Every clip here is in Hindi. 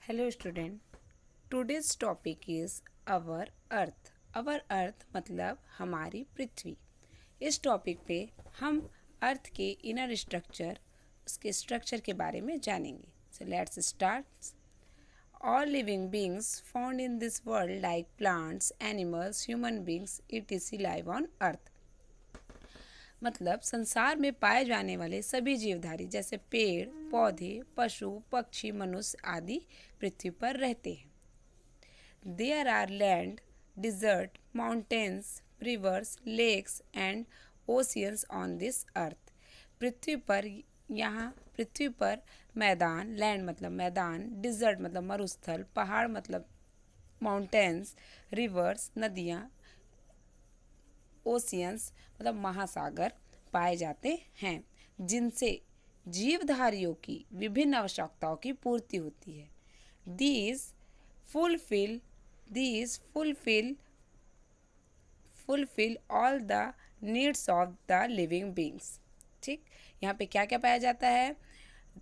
Hello student, today's topic is our earth. Our earth मतलब हमारी पृथ्वी। इस टॉपिक पे हम अर्थ के इनर स्ट्रक्चर, उसके स्ट्रक्चर के बारे में जानेंगे। So let's start. All living beings found in this world like plants, animals, human beings it live on earth. मतलब संसार में पाए जाने वाले सभी जीवधारी जैसे पेड़, पौधे, पशु, पक्षी, मनुष्य आदि पृथ्वी पर रहते हैं। There are land, desert, mountains, rivers, lakes and oceans on this earth. पृथ्वी पर मैदान, लैंड मतलब मैदान, डिजर्ट मतलब मरुस्थल, पहाड़ मतलब माउंटेन्स, रिवर्स नदियाँ, ओशियंस मतलब महासागर पाए जाते हैं, जिनसे जीवधारियों की विभिन्न आवश्यकताओं की पूर्ति होती है। These fulfil these fulfil all the needs of the living beings. ठीक, यहाँ पे क्या क्या पाया जाता है?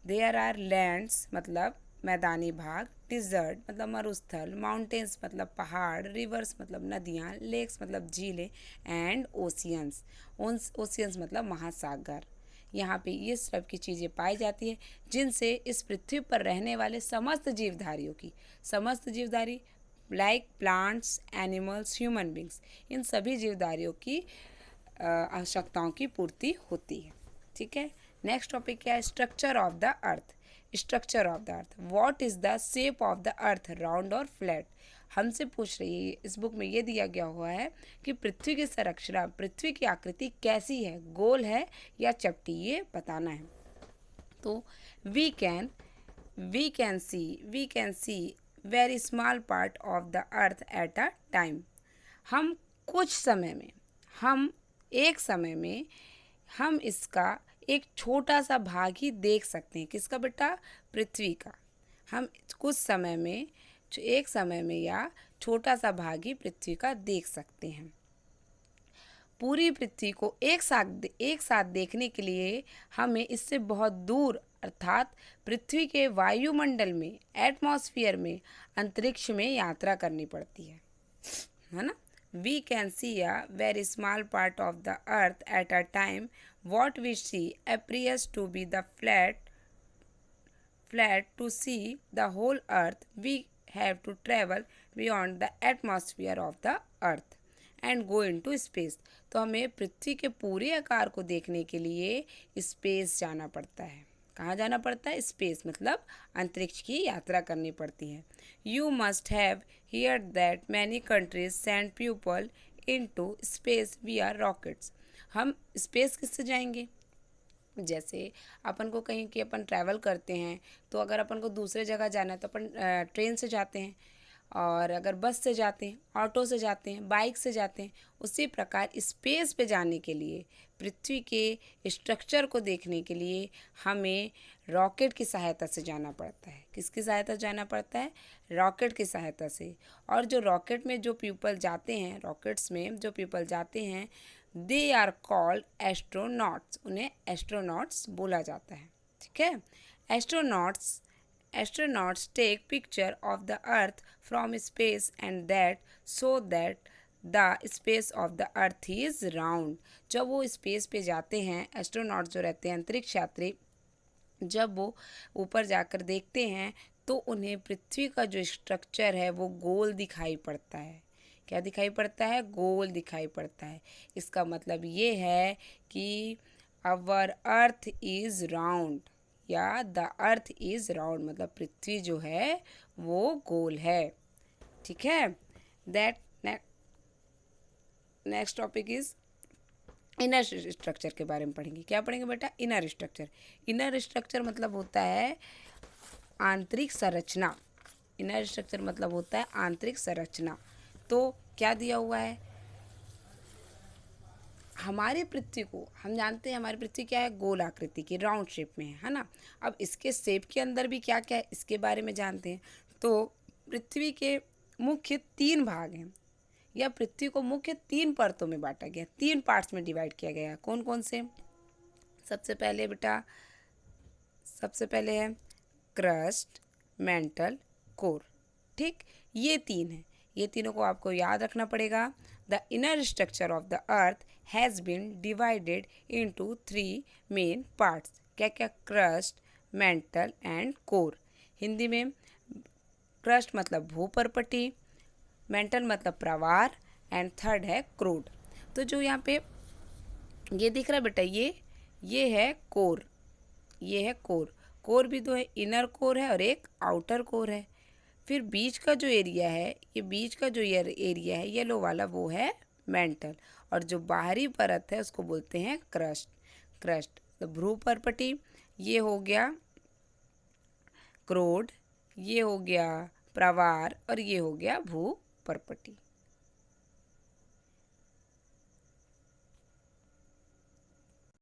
देयर आर लैंड्स मतलब मैदानी भाग, डिजर्ट मतलब मरुस्थल, माउंटेन्स मतलब पहाड़, रिवर्स मतलब नदियाँ, लेक्स मतलब झीलें एंड ओशियंस ओशियंस मतलब महासागर। यहाँ पे ये सब की चीज़ें पाई जाती है, जिनसे इस पृथ्वी पर रहने वाले समस्त जीवधारी like plants, animals, human beings, इन सभी जीवधारियों की आवश्यकताओं की पूर्ति होती है। ठीक है, नेक्स्ट टॉपिक क्या है? Structure of the earth. Structure of the earth, what is the shape of the earth, round और फ्लैट? हमसे पूछ रही है, इस बुक में ये दिया गया हुआ है कि पृथ्वी की संरचना, पृथ्वी की आकृति कैसी है, गोल है या चपटी, ये बताना है। तो we can see very small part of the earth at a time. हम कुछ समय में हम एक समय में हम इसका एक छोटा सा भाग ही देख सकते हैं। किसका बेटा? पृथ्वी का। हम कुछ समय में, एक समय में या छोटा सा भाग ही पृथ्वी का देख सकते हैं। पूरी पृथ्वी को एक साथ देखने के लिए हमें इससे बहुत दूर अर्थात पृथ्वी के वायुमंडल में, एटमॉस्फेयर में, अंतरिक्ष में यात्रा करनी पड़ती है ना। We can see a very small part of the earth at a time. What we see appears to be the flat. To see the whole earth, we have to travel beyond the atmosphere of the earth and go into space. तो हमें पृथ्वी के पूरे आकार को देखने के लिए स्पेस जाना पड़ता है। कहाँ जाना पड़ता है? स्पेस मतलब अंतरिक्ष की यात्रा करनी पड़ती है। You must have here that many countries send people into space विया रॉकेट्स। हम स्पेस किससे जाएंगे? जैसे अपन को कहीं कि अपन ट्रैवल करते हैं, तो अगर अपन को दूसरे जगह जाना है तो अपन ट्रेन से जाते हैं, और अगर बस से जाते हैं, ऑटो से जाते हैं, बाइक से जाते हैं। उसी प्रकार स्पेस पे जाने के लिए, पृथ्वी के स्ट्रक्चर को देखने के लिए हमें रॉकेट की सहायता से जाना पड़ता है। किसकी सहायता से जाना पड़ता है? रॉकेट की सहायता से। और जो रॉकेट में जो पीपल जाते हैं, रॉकेट्स में जो पीपल जाते हैं, दे आर कॉल्ड एस्ट्रोनॉट्स। उन्हें एस्ट्रोनॉट्स बोला जाता है। ठीक है, astronauts take picture of the earth from space and that so that the space of the earth is round. जब वो स्पेस पे जाते हैं, एस्ट्रोनॉट जो रहते हैं अंतरिक्ष यात्री, जब वो ऊपर जाकर देखते हैं तो उन्हें पृथ्वी का जो स्ट्रक्चर है वो गोल दिखाई पड़ता है। क्या दिखाई पड़ता है? गोल दिखाई पड़ता है। इसका मतलब ये है कि अवर अर्थ इज राउंड, या द अर्थ इज राउंड, मतलब पृथ्वी जो है वो गोल है। ठीक है, that next topic is inner structure के बारे में पढ़ेंगे। क्या पढ़ेंगे बेटा? Inner structure. इनर स्ट्रक्चर मतलब होता है आंतरिक संरचना। इनर स्ट्रक्चर मतलब होता है आंतरिक संरचना। तो क्या दिया हुआ है? हमारे पृथ्वी को हम जानते हैं, हमारी पृथ्वी क्या है? गोल आकृति की, राउंड शेप में है ना। अब इसके शेप के अंदर भी क्या क्या है, इसके बारे में जानते हैं। तो पृथ्वी के मुख्य 3 भाग हैं, या पृथ्वी को मुख्य 3 परतों में बांटा गया, 3 पार्ट्स में डिवाइड किया गया है। कौन कौन से? सबसे पहले है क्रस्ट, मेंटल, कोर। ठीक, ये तीन है, ये तीनों को आपको याद रखना पड़ेगा। The inner structure of the earth has been divided into 3 main parts. क्या क्या? Crust, mantle and core. Hindi में क्रस्ट मतलब भूपर्पटी, मेंटल मतलब प्रवार, एंड थर्ड है क्रूड। तो जो यहाँ पे ये दिख रहा है बेटा, ये है कोर, ये है कोर। कोर भी दो है, इनर कोर है और एक आउटर कोर है। फिर बीच का जो एरिया है, ये बीच का जो एरिया है येलो वाला, वो है मेंटल। और जो बाहरी परत है उसको बोलते हैं क्रस्ट। क्रस्ट तो भ्रूपर्पटी, ये हो गया क्रोड, ये हो गया प्रवार और ये हो गया भूपर्पटी।